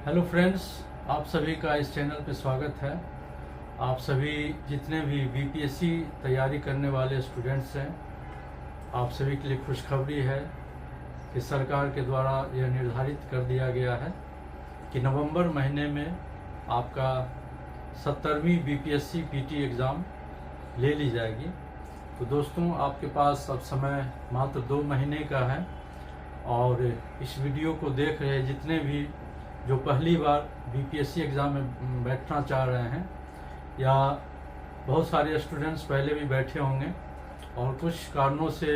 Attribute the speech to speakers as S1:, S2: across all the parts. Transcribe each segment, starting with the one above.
S1: Hello friends, आप सभी का इस चैनल पे स्वागत है। आप सभी जितने भी बीपीएससी तैयारी करने वाले स्टूडेंट्स हैं, आप सभी के लिए खुशखबरी है कि सरकार के द्वारा यह निर्धारित कर दिया गया है कि नवंबर महीने में आपका 70वीं बीपीएससी पीटी एग्ज़ाम ले ली जाएगी। तो दोस्तों, आपके पास अब समय मात्र 2 महीने का है और इस वीडियो को देख रहे जितने भी जो पहली बार बीपीएससी एग्ज़ाम में बैठना चाह रहे हैं, या बहुत सारे स्टूडेंट्स पहले भी बैठे होंगे और कुछ कारणों से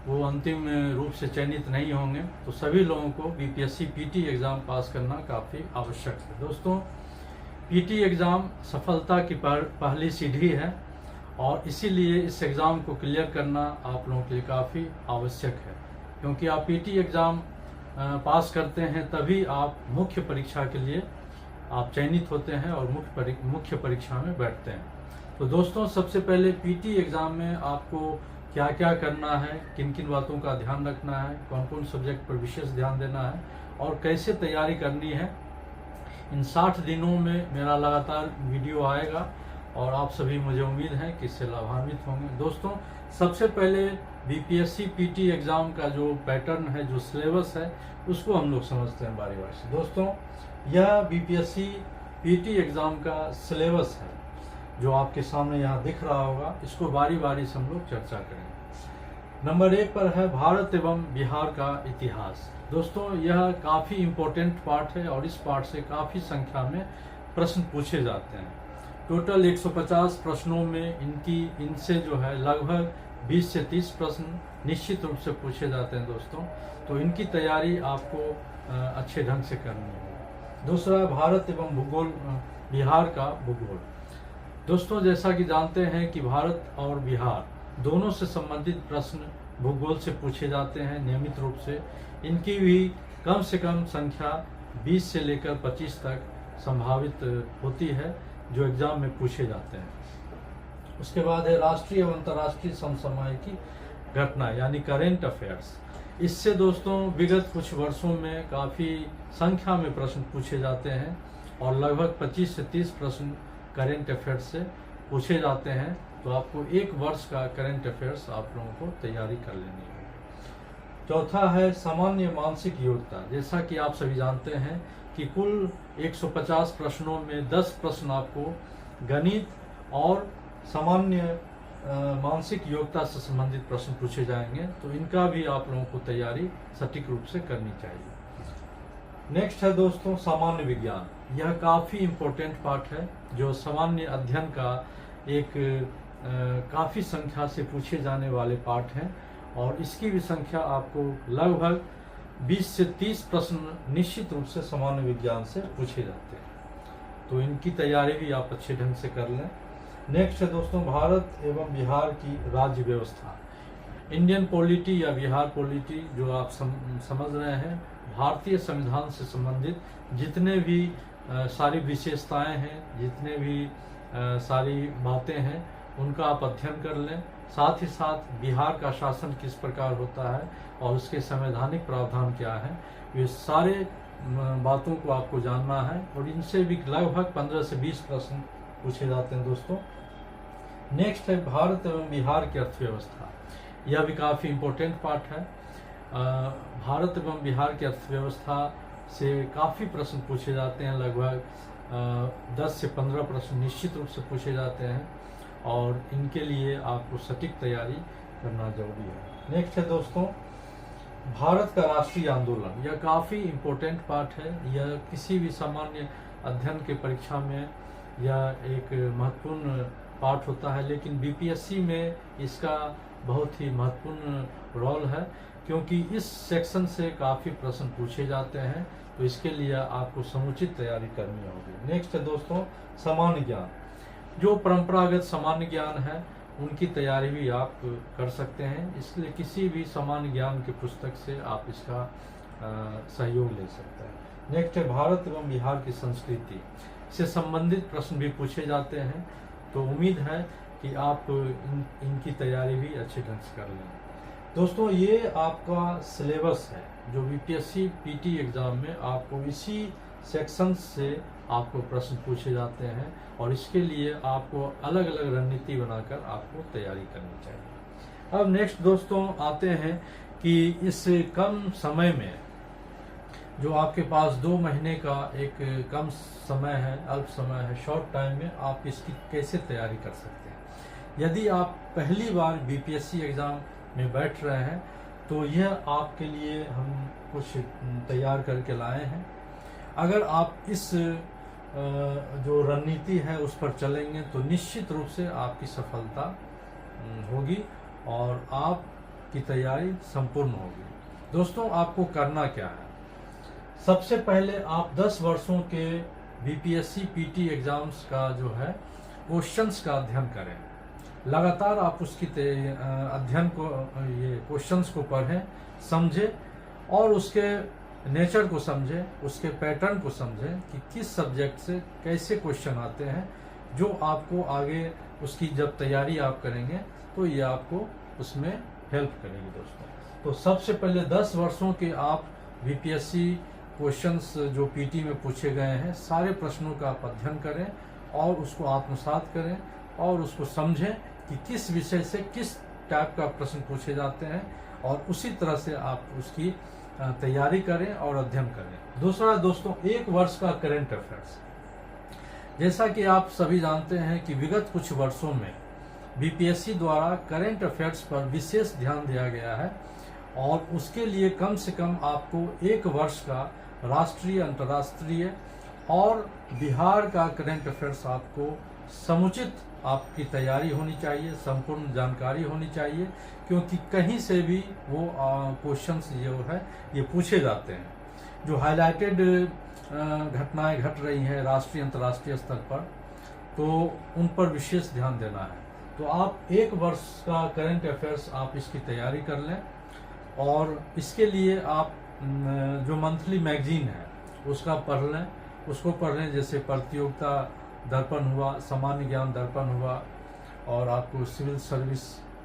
S1: वो अंतिम रूप से चयनित नहीं होंगे, तो सभी लोगों को बीपीएससी पीटी एग्ज़ाम पास करना काफ़ी आवश्यक है। दोस्तों, पीटी एग्ज़ाम सफलता की पहली सीढ़ी है और इसीलिए इस एग्ज़ाम को क्लियर करना आप लोगों के लिए काफ़ी आवश्यक है, क्योंकि आप पीटी एग्ज़ाम पास करते हैं तभी आप मुख्य परीक्षा के लिए आप चयनित होते हैं और मुख्य परीक्षा में बैठते हैं। तो दोस्तों, सबसे पहले पीटी एग्ज़ाम में आपको क्या क्या करना है, किन किन बातों का ध्यान रखना है, कौन कौन सब्जेक्ट पर विशेष ध्यान देना है और कैसे तैयारी करनी है, इन 60 दिनों में मेरा लगातार वीडियो आएगा और आप सभी, मुझे उम्मीद है कि इससे लाभान्वित होंगे। दोस्तों, सबसे पहले बीपीएससी पीटी एग्ज़ाम का जो पैटर्न है, जो सिलेबस है, उसको हम लोग समझते हैं बारी बारी से। दोस्तों, यह बीपीएससी पीटी एग्ज़ाम का सिलेबस है जो आपके सामने यहाँ दिख रहा होगा। इसको बारी बारी से हम लोग चर्चा करेंगे। नंबर 1 पर है भारत एवं बिहार का इतिहास। दोस्तों, यह काफ़ी इम्पोर्टेंट पार्ट है और इस पार्ट से काफ़ी संख्या में प्रश्न पूछे जाते हैं। टोटल 150 प्रश्नों में इनसे जो है लगभग 20 से 30 प्रश्न निश्चित रूप से पूछे जाते हैं। दोस्तों, तो इनकी तैयारी आपको अच्छे ढंग से करनी है। दूसरा, भारत एवं भूगोल, बिहार का भूगोल। दोस्तों, जैसा कि जानते हैं कि भारत और बिहार दोनों से संबंधित प्रश्न भूगोल से पूछे जाते हैं नियमित रूप से। इनकी भी कम से कम संख्या 20 से लेकर 25 तक संभावित होती है जो एग्जाम में पूछे जाते हैं। उसके बाद है राष्ट्रीय एवं अंतर्राष्ट्रीय समसामयिकी घटना यानी करेंट अफेयर्स। इससे दोस्तों विगत कुछ वर्षों में काफ़ी संख्या में प्रश्न पूछे जाते हैं और लगभग 25 से 30 प्रश्न करेंट अफेयर्स से पूछे जाते हैं। तो आपको 1 वर्ष का करेंट अफेयर्स आप लोगों को तैयारी कर लेनी है। चौथा है सामान्य मानसिक योग्यता। जैसा कि आप सभी जानते हैं कि कुल 150 प्रश्नों में 10 प्रश्न आपको गणित और सामान्य मानसिक योग्यता से संबंधित प्रश्न पूछे जाएंगे, तो इनका भी आप लोगों को तैयारी सटीक रूप से करनी चाहिए। नेक्स्ट है दोस्तों सामान्य विज्ञान। यह काफ़ी इम्पोर्टेंट पार्ट है जो सामान्य अध्ययन का एक काफ़ी संख्या से पूछे जाने वाले पार्ट हैं और इसकी भी संख्या आपको लगभग 20 से 30 प्रश्न निश्चित रूप से सामान्य विज्ञान से पूछे जाते हैं, तो इनकी तैयारी भी आप अच्छे ढंग से कर लें। नेक्स्ट है दोस्तों भारत एवं बिहार की राज्य व्यवस्था। इंडियन पॉलिटी या बिहार पॉलिटी जो आप समझ रहे हैं, भारतीय संविधान से संबंधित जितने भी सारी विशेषताएं हैं, जितने भी सारी बातें हैं, उनका आप अध्ययन कर लें। साथ ही साथ बिहार का शासन किस प्रकार होता है और उसके संवैधानिक प्रावधान क्या है, ये सारे बातों को आपको जानना है और इनसे भी लगभग 15 से 20 प्रश्न पूछे जाते हैं। दोस्तों, नेक्स्ट है भारत एवं बिहार की अर्थव्यवस्था। यह भी काफ़ी इम्पोर्टेंट पार्ट है। भारत एवं बिहार की अर्थव्यवस्था से काफ़ी प्रश्न पूछे जाते हैं, लगभग 10 से 15 प्रश्न निश्चित रूप से पूछे जाते हैं और इनके लिए आपको सटीक तैयारी करना जरूरी है। नेक्स्ट है दोस्तों भारत का राष्ट्रीय आंदोलन। यह काफ़ी इम्पोर्टेंट पार्ट है। यह किसी भी सामान्य अध्ययन के परीक्षा में यह एक महत्वपूर्ण पार्ट होता है, लेकिन बीपीएससी में इसका बहुत ही महत्वपूर्ण रोल है क्योंकि इस सेक्शन से काफ़ी प्रश्न पूछे जाते हैं, तो इसके लिए आपको समुचित तैयारी करनी होगी। नेक्स्ट है दोस्तों सामान्य ज्ञान। जो परंपरागत सामान्य ज्ञान है उनकी तैयारी भी आप कर सकते हैं, इसलिए किसी भी सामान्य ज्ञान की पुस्तक से आप इसका सहयोग ले सकते हैं। नेक्स्ट है भारत एवं बिहार की संस्कृति से संबंधित प्रश्न भी पूछे जाते हैं, तो उम्मीद है कि आप इनकी तैयारी भी अच्छे ढंग से कर लें। दोस्तों, ये आपका सिलेबस है जो बीपीएससी पीटी एग्ज़ाम में आपको इसी सेक्शंस से आपको प्रश्न पूछे जाते हैं और इसके लिए आपको अलग अलग रणनीति बनाकर आपको तैयारी करनी चाहिए। अब नेक्स्ट दोस्तों आते हैं कि इस कम समय में जो आपके पास 2 महीने का एक कम समय है, अल्प समय है, शॉर्ट टाइम में आप इसकी कैसे तैयारी कर सकते हैं। यदि आप पहली बार बीपीएससी एग्ज़ाम में बैठ रहे हैं तो यह आपके लिए हम कुछ तैयार करके लाए हैं। अगर आप इस जो रणनीति है उस पर चलेंगे तो निश्चित रूप से आपकी सफलता होगी और आपकी तैयारी संपूर्ण होगी। दोस्तों, आपको करना क्या है? सबसे पहले आप 10 वर्षों के बीपीएससी पीटी एग्जाम्स का जो है क्वेश्चंस का अध्ययन करें। लगातार आप उसकी अध्ययन को, ये क्वेश्चंस को पढ़ें, समझें और उसके नेचर को समझें, उसके पैटर्न को समझें कि किस सब्जेक्ट से कैसे क्वेश्चन आते हैं, जो आपको आगे उसकी जब तैयारी आप करेंगे तो ये आपको उसमें हेल्प करेगी। दोस्तों, तो सबसे पहले 10 वर्षों के आप बीपीएससी क्वेश्चंस जो पीटी में पूछे गए हैं सारे प्रश्नों का आप अध्ययन करें और उसको आत्मसात करें और उसको समझें कि किस विषय से किस टाइप का प्रश्न पूछे जाते हैं और उसी तरह से आप उसकी तैयारी करें और अध्ययन करें। दूसरा दोस्तों, 1 वर्ष का करंट अफेयर्स। जैसा कि आप सभी जानते हैं कि विगत कुछ वर्षों में बीपीएससी द्वारा करंट अफेयर्स पर विशेष ध्यान दिया गया है और उसके लिए कम से कम आपको 1 वर्ष का राष्ट्रीय, अंतर्राष्ट्रीय और बिहार का करंट अफेयर्स आपको समुचित आपकी तैयारी होनी चाहिए, संपूर्ण जानकारी होनी चाहिए, क्योंकि कहीं से भी वो क्वेश्चंस जो है ये पूछे जाते हैं। जो हाईलाइटेड घटनाएं घट रही हैं राष्ट्रीय, अंतर्राष्ट्रीय स्तर पर, तो उन पर विशेष ध्यान देना है। तो आप 1 वर्ष का करंट अफेयर्स आप इसकी तैयारी कर लें और इसके लिए आप जो मंथली मैगजीन है उसका पढ़ लें, उसको पढ़ लें। जैसे प्रतियोगिता दर्पण हुआ, सामान्य ज्ञान दर्पण हुआ और आपको सिविल सर्विस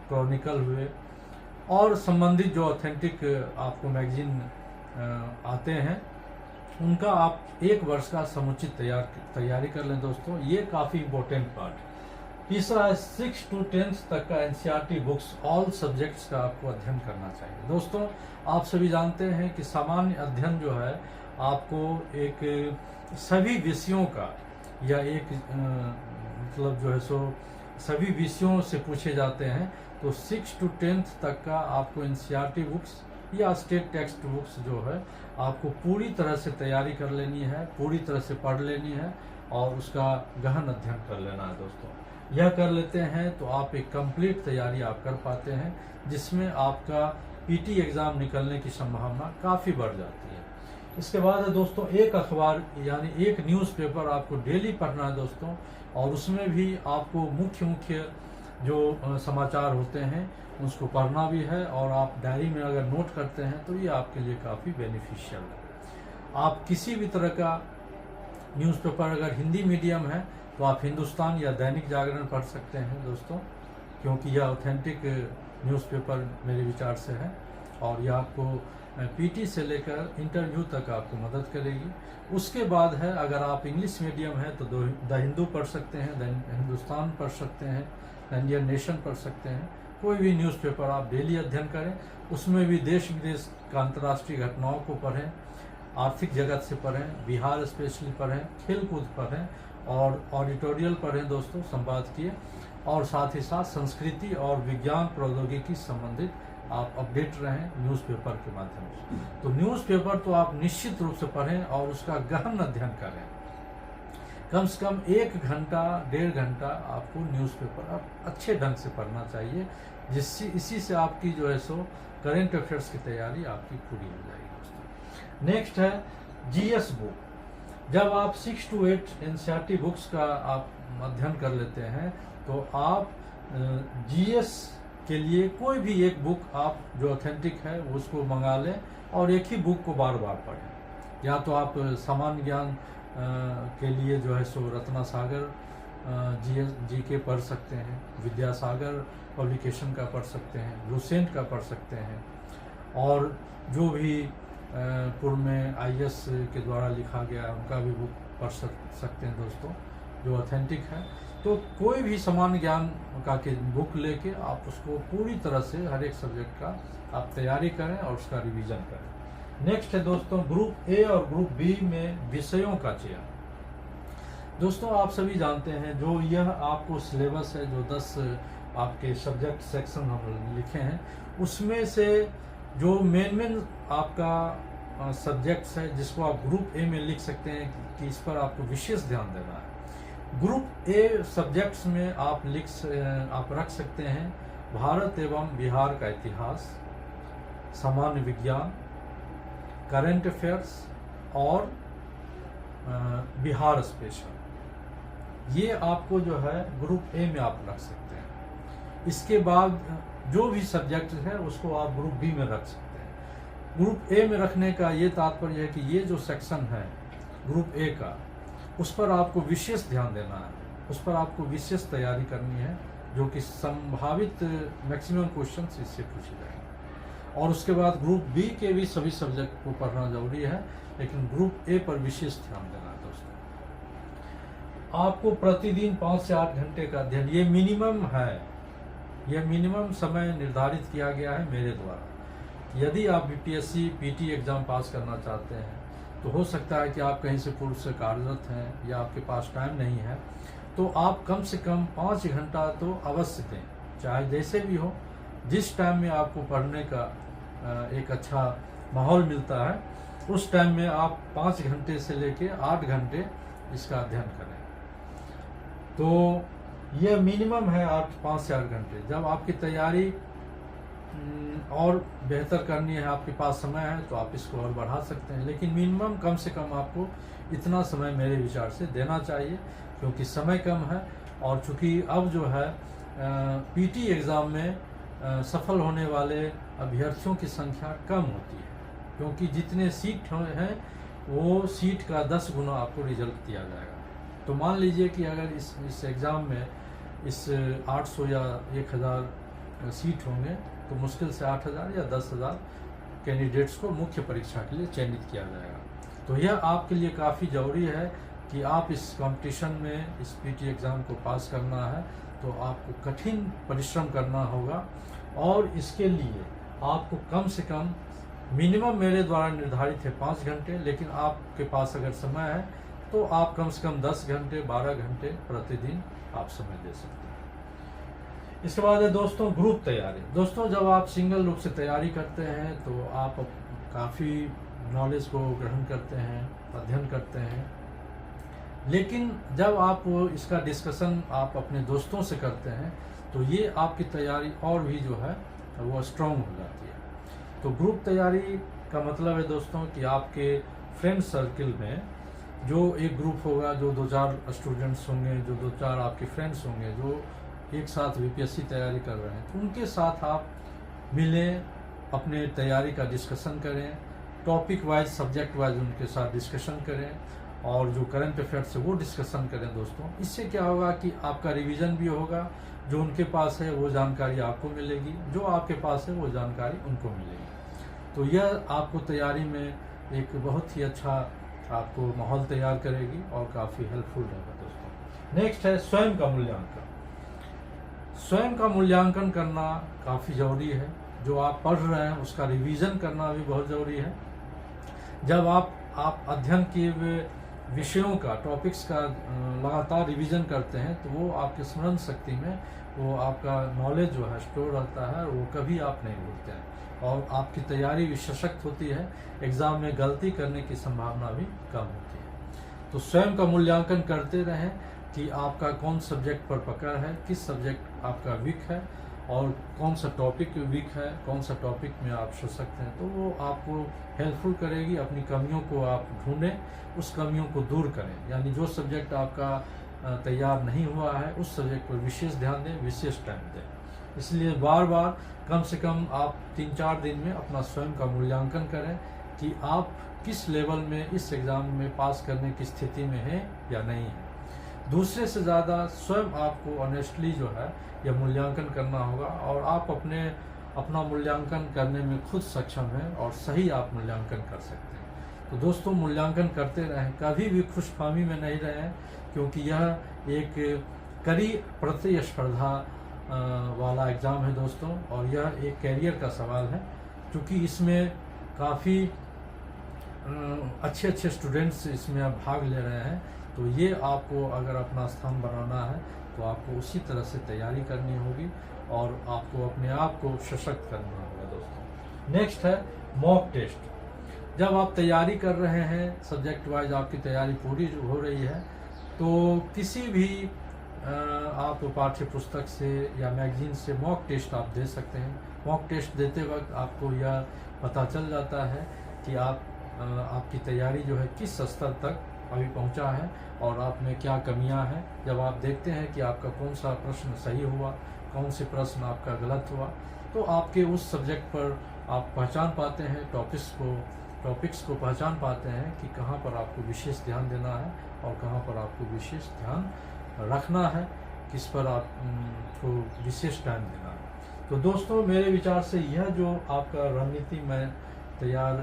S1: क्रॉनिकल हुए और संबंधित जो ऑथेंटिक आपको मैगजीन आते हैं उनका आप 1 वर्ष का समुचित तैयारी कर लें। दोस्तों, ये काफ़ी इम्पोर्टेंट पार्ट है। तीसरा है 6 to 10 तक का एनसीईआरटी बुक्स ऑल सब्जेक्ट्स का आपको अध्ययन करना चाहिए। दोस्तों, आप सभी जानते हैं कि सामान्य अध्ययन जो है आपको एक सभी विषयों का या एक मतलब जो है सो सभी विषयों से पूछे जाते हैं। तो 6 to 10 तक का आपको एनसीईआरटी बुक्स या स्टेट टेक्स्ट बुक्स जो है आपको पूरी तरह से तैयारी कर लेनी है, पूरी तरह से पढ़ लेनी है और उसका गहन अध्ययन कर लेना है। दोस्तों, यह कर लेते हैं तो आप एक कंप्लीट तैयारी आप कर पाते हैं, जिसमें आपका पीटी एग्ज़ाम निकलने की संभावना काफ़ी बढ़ जाती है। इसके बाद है दोस्तों, एक अखबार यानी एक न्यूज़पेपर आपको डेली पढ़ना है दोस्तों, और उसमें भी आपको मुख्य जो समाचार होते हैं उसको पढ़ना भी है और आप डायरी में अगर नोट करते हैं तो ये आपके लिए काफ़ी बेनिफिशियल है। आप किसी भी तरह का न्यूज़पेपर अगर हिंदी मीडियम है तो आप हिंदुस्तान या दैनिक जागरण पढ़ सकते हैं दोस्तों, क्योंकि यह ऑथेंटिक न्यूज़पेपर मेरे विचार से है और यह आपको पीटी से लेकर इंटरव्यू तक आपको मदद करेगी। उसके बाद है, अगर आप इंग्लिश मीडियम है तो द हिंदू पढ़ सकते हैं, द हिंदुस्तान पढ़ सकते हैं, द इंडियन नेशन पढ़ सकते हैं। कोई भी न्यूज़पेपर आप डेली अध्ययन करें, उसमें भी देश विदेश का अंतर्राष्ट्रीय घटनाओं को पढ़ें, आर्थिक जगत से पढ़ें, बिहार स्पेशली पढ़ें, खेल कूद पढ़ें और ऑडिटोरियल पढ़ें दोस्तों, संपादकीय, और साथ ही साथ संस्कृति और विज्ञान प्रौद्योगिकी संबंधित आप अपडेट रहें न्यूज़पेपर के माध्यम से। तो न्यूज़पेपर तो आप निश्चित रूप से पढ़ें और उसका गहन अध्ययन करें। कम से कम 1 घंटा 1.5 घंटा आपको न्यूज़पेपर आप अच्छे ढंग से पढ़ना चाहिए, जिससे इसी से आपकी जो है सो करंट अफेयर्स की तैयारी आपकी पूरी हो जाएगी दोस्तों। नेक्स्ट है जीएस बुक। जब आप 6 to 8 एनसीईआरटी बुक्स का आप अध्ययन कर लेते हैं तो आप जीएस के लिए कोई भी एक बुक आप जो ऑथेंटिक है उसको मंगा लें और एक ही बुक को बार बार पढ़ें। या तो आप सामान्य ज्ञान के लिए जो है सो रत्ना सागर जीके पढ़ सकते हैं, विद्यासागर पब्लिकेशन का पढ़ सकते हैं, लुसेंट का पढ़ सकते हैं, और जो भी पूर्व में IAS के द्वारा लिखा गया है, उनका भी बुक पढ़ सकते हैं दोस्तों, जो ऑथेंटिक है। तो कोई भी सामान्य ज्ञान का की बुक लेके आप उसको पूरी तरह से हर एक सब्जेक्ट का आप तैयारी करें और उसका रिवीजन करें। नेक्स्ट है दोस्तों ग्रुप ए और ग्रुप बी में विषयों का चयन। दोस्तों आप सभी जानते हैं जो यह आपको सिलेबस है, जो 10 आपके सब्जेक्ट सेक्शन हम लिखे हैं, उसमें से जो मेन आपका सब्जेक्ट्स है जिसको आप ग्रुप ए में लिख सकते हैं कि इस पर आपको विशेष ध्यान देना है। ग्रुप ए सब्जेक्ट्स में आप रख सकते हैं भारत एवं बिहार का इतिहास, सामान्य विज्ञान, करंट अफेयर्स और बिहार स्पेशल। ये आपको जो है ग्रुप ए में आप रख सकते हैं। इसके बाद जो भी सब्जेक्ट है उसको आप ग्रुप बी में रख सकते हैं। ग्रुप ए में रखने का ये तात्पर्य है कि ये जो सेक्शन है ग्रुप ए का, उस पर आपको विशेष ध्यान देना है, उस पर आपको विशेष तैयारी करनी है, जो कि संभावित मैक्सिमम क्वेश्चंस इससे पूछे जाएंगे। और उसके बाद ग्रुप बी के भी सभी सब्जेक्ट को पढ़ना जरूरी है, लेकिन ग्रुप ए पर विशेष ध्यान देना है दोस्तों। आपको प्रतिदिन 5 से 8 घंटे का अध्ययन, ये मिनिमम है, यह मिनिमम समय निर्धारित किया गया है मेरे द्वारा। यदि आप BPSC PT एग्जाम पास करना चाहते हैं तो हो सकता है कि आप कहीं से पूर्व से कार्यरत हैं या आपके पास टाइम नहीं है, तो आप कम से कम 5 घंटा तो अवश्य दें, चाहे जैसे भी हो। जिस टाइम में आपको पढ़ने का एक अच्छा माहौल मिलता है, उस टाइम में आप 5 घंटे से लेके 8 घंटे इसका अध्ययन करें। तो यह मिनिमम है 5 से 8 घंटे। जब आपकी तैयारी और बेहतर करनी है, आपके पास समय है, तो आप इसको और बढ़ा सकते हैं, लेकिन मिनिमम कम से कम आपको इतना समय मेरे विचार से देना चाहिए, क्योंकि समय कम है। और चूंकि अब जो है PT एग्ज़ाम में सफल होने वाले अभ्यर्थियों की संख्या कम होती है, क्योंकि जितने सीट हैं वो सीट का 10 गुना आपको रिजल्ट दिया जाएगा। तो मान लीजिए कि अगर इस एग्ज़ाम में इस 800 या 1000 सीट होंगे, तो मुश्किल से 8000 या 10,000 कैंडिडेट्स को मुख्य परीक्षा के लिए चयनित किया जाएगा। तो यह आपके लिए काफ़ी ज़रूरी है कि आप इस कंपटीशन में, इस PT एग्ज़ाम को पास करना है तो आपको कठिन परिश्रम करना होगा। और इसके लिए आपको कम से कम मिनिमम मेरे द्वारा निर्धारित है 5 घंटे, लेकिन आपके पास अगर समय है तो आप कम से कम 10 घंटे 12 घंटे प्रतिदिन आप समय दे सकते हैं। इसके बाद है दोस्तों ग्रुप तैयारी। दोस्तों जब आप सिंगल रूप से तैयारी करते हैं तो आप काफ़ी नॉलेज को ग्रहण करते हैं, अध्ययन करते हैं, लेकिन जब आप इसका डिस्कशन आप अपने दोस्तों से करते हैं तो ये आपकी तैयारी और भी जो है वो स्ट्रॉन्ग हो जाती है। तो ग्रुप तैयारी का मतलब है दोस्तों कि आपके फ्रेंड सर्किल में जो एक ग्रुप होगा, जो 2-4 स्टूडेंट्स होंगे, जो 2-4 आपके फ्रेंड्स होंगे जो एक साथ BPSC तैयारी कर रहे हैं, तो उनके साथ आप मिलें, अपने तैयारी का डिस्कशन करें, टॉपिक वाइज, सब्जेक्ट वाइज उनके साथ डिस्कशन करें, और जो करंट अफेयर्स है वो डिस्कशन करें दोस्तों। इससे क्या होगा कि आपका रिवीजन भी होगा, जो उनके पास है वो जानकारी आपको मिलेगी, जो आपके पास है वो जानकारी उनको मिलेगी। तो यह आपको तैयारी में एक बहुत ही अच्छा आपको माहौल तैयार करेगी और काफ़ी हेल्पफुल रहेगा दोस्तों। नेक्स्ट है स्वयं का मूल्यांकन। स्वयं का मूल्यांकन करना काफ़ी ज़रूरी है। जो आप पढ़ रहे हैं उसका रिवीजन करना भी बहुत ज़रूरी है। जब आप अध्ययन किए हुए विषयों का, टॉपिक्स का लगातार रिवीजन करते हैं तो वो आपके स्मरण शक्ति में वो आपका नॉलेज जो है स्टोर रहता है, वो कभी आप नहीं भूलते हैं, और आपकी तैयारी भी सशक्त होती है, एग्ज़ाम में गलती करने की संभावना भी कम होती है। तो स्वयं का मूल्यांकन करते रहें कि आपका कौन सब्जेक्ट पर पकड़ है, किस सब्जेक्ट आपका वीक है, और कौन सा टॉपिक वीक है, कौन सा टॉपिक में आप सोच सकते हैं, तो वो आपको हेल्पफुल करेगी। अपनी कमियों को आप ढूंढें, उस कमियों को दूर करें, यानी जो सब्जेक्ट आपका तैयार नहीं हुआ है उस सब्जेक्ट पर विशेष ध्यान दें, विशेष टाइम दें। इसलिए बार बार कम से कम आप 3-4 दिन में अपना स्वयं का मूल्यांकन करें कि आप किस लेवल में इस एग्ज़ाम में पास करने की स्थिति में हैं या नहीं है। दूसरे से ज़्यादा स्वयं आपको ऑनेस्टली जो है यह मूल्यांकन करना होगा, और आप अपने अपना मूल्यांकन करने में खुद सक्षम है और सही आप मूल्यांकन कर सकते हैं। तो दोस्तों, मूल्यांकन करते रहें, कभी भी खुशफहमी में नहीं रहें, क्योंकि यह एक कड़ी प्रतिस्पर्धा वाला एग्ज़ाम है दोस्तों, और यह एक कैरियर का सवाल है। क्योंकि इसमें काफ़ी अच्छे अच्छे स्टूडेंट्स इसमें अब भाग ले रहे हैं, तो ये आपको अगर अपना स्थान बनाना है तो आपको उसी तरह से तैयारी करनी होगी और आपको अपने आप को सशक्त करना होगा दोस्तों। नेक्स्ट है मॉक टेस्ट। जब आप तैयारी कर रहे हैं, सब्जेक्ट वाइज आपकी तैयारी पूरी हो रही है, तो किसी भी आप पाठ्य पुस्तक से या मैगजीन से मॉक टेस्ट आप दे सकते हैं। मॉक टेस्ट देते वक्त आपको यह पता चल जाता है कि आपकी तैयारी जो है किस स्तर तक अभी पहुंचा है और आप में क्या कमियां हैं। जब आप देखते हैं कि आपका कौन सा प्रश्न सही हुआ, कौन से प्रश्न आपका गलत हुआ, तो आपके उस सब्जेक्ट पर आप पहचान पाते हैं, टॉपिक्स को पहचान पाते हैं कि कहाँ पर आपको विशेष ध्यान देना है और कहाँ पर आपको विशेष ध्यान रखना है, किस पर आपको विशेष टाइम देना है। तो दोस्तों, मेरे विचार से यह जो आपका रणनीति मैं तैयार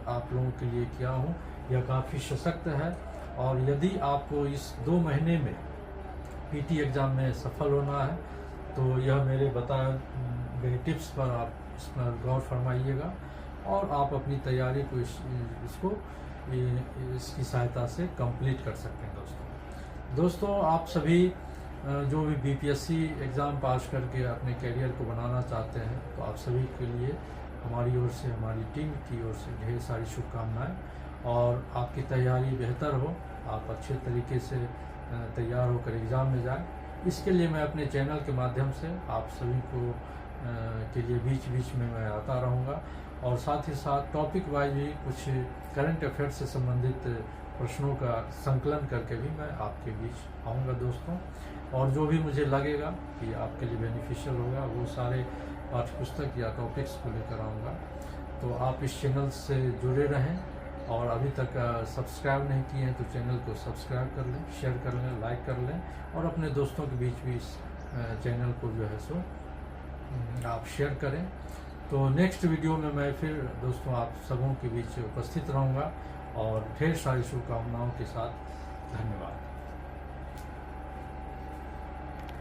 S1: आप लोगों के लिए किया हूँ, यह काफ़ी सशक्त है। और यदि आपको इस 2 महीने में पीटी एग्ज़ाम में सफल होना है, तो यह मेरे बताए गए टिप्स पर आप इस पर गौर फरमाइएगा और आप अपनी तैयारी को इसकी सहायता से कंप्लीट कर सकते हैं दोस्तों, आप सभी जो भी बीपीएससी एग्ज़ाम पास करके अपने करियर को बनाना चाहते हैं, तो आप सभी के लिए हमारी ओर से, हमारी टीम की ओर से ढेर सारी शुभकामनाएं, और आपकी तैयारी बेहतर हो, आप अच्छे तरीके से तैयार होकर एग्ज़ाम में जाएं। इसके लिए मैं अपने चैनल के माध्यम से आप सभी को के लिए बीच बीच में मैं आता रहूँगा, और साथ ही साथ टॉपिक वाइज भी कुछ करंट अफेयर्स से संबंधित प्रश्नों का संकलन करके भी मैं आपके बीच आऊँगा दोस्तों। और जो भी मुझे लगेगा कि आपके लिए बेनिफिशियल होगा, वो सारे पाठ्यपुस्तक या टॉपिक्स को लेकर आऊँगा। तो आप इस चैनल से जुड़े रहें, और अभी तक सब्सक्राइब नहीं किए हैं तो चैनल को सब्सक्राइब कर लें, शेयर कर लें, लाइक कर लें, और अपने दोस्तों के बीच भी इस चैनल को जो है सो आप शेयर करें। तो नेक्स्ट वीडियो में मैं फिर दोस्तों आप सबों के बीच उपस्थित रहूँगा, और ढेर सारी शुभकामनाओं के साथ धन्यवाद।